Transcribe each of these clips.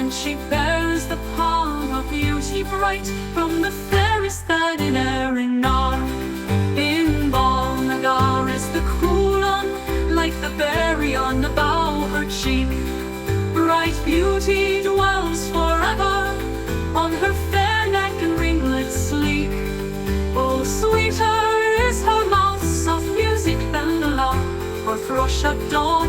and she bears the palm of beauty bright, from the fairest that in Erin are. In Balnagar is the Coolun, like the berry on the bough her cheek. Bright beauty dwells forever on her fair neck and ringlets sleek. Oh, sweeter is her mouth's soft music than the lark or thrush at dawn,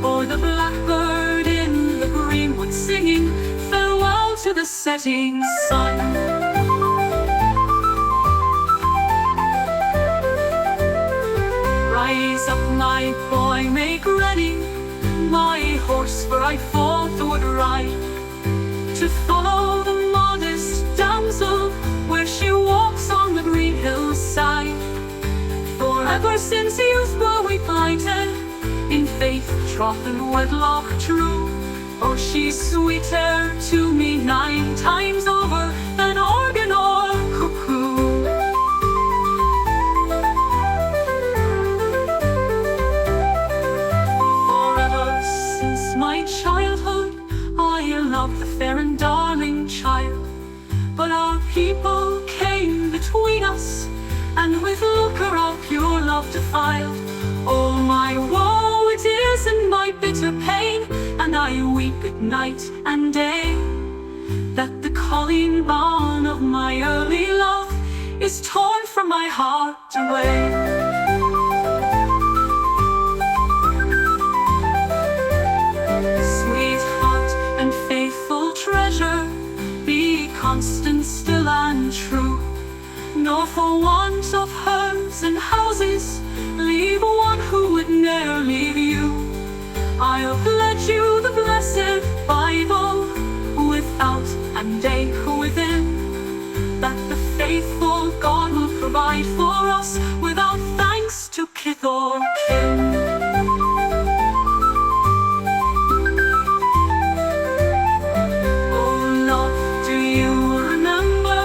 or the blackbird in the greenwood singing farewell to the setting sun. Rise up, my boy, make ready my horse, for I forth would ride to follow the modest damsel where she walks on the green hillside. For ever since youth were we plighted, in faith, troth, and wedlock true. Oh, she's sweeter to me 9 times over than organ or cuckoo. Forever since my childhood I loved the fair and darling child, but our people came between us, and with lucre our pure love defiled. Oh, my woe it is and my bitter pain, and I weep at night and day, that the calling bond of my early love is torn from my heart away. Sweetheart and faithful treasure, be constant, still, and true, nor for want of herbs and houses leave one who would ne'er leave you. I'll pledge you the blessed Bible, without and day within, that the faithful God will provide for us without thanks to kith or kin. Oh, love, do you remember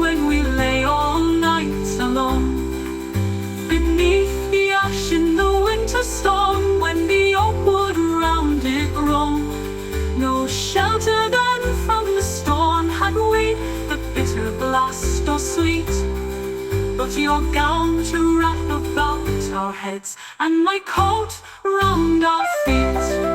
when we lay all night alone beneath the ash in the winter storm, when the oak wood round it grown? No shelter then from the storm had we, the bitter blast or sleet, but your gown to wrap about our heads, and my coat round our feet.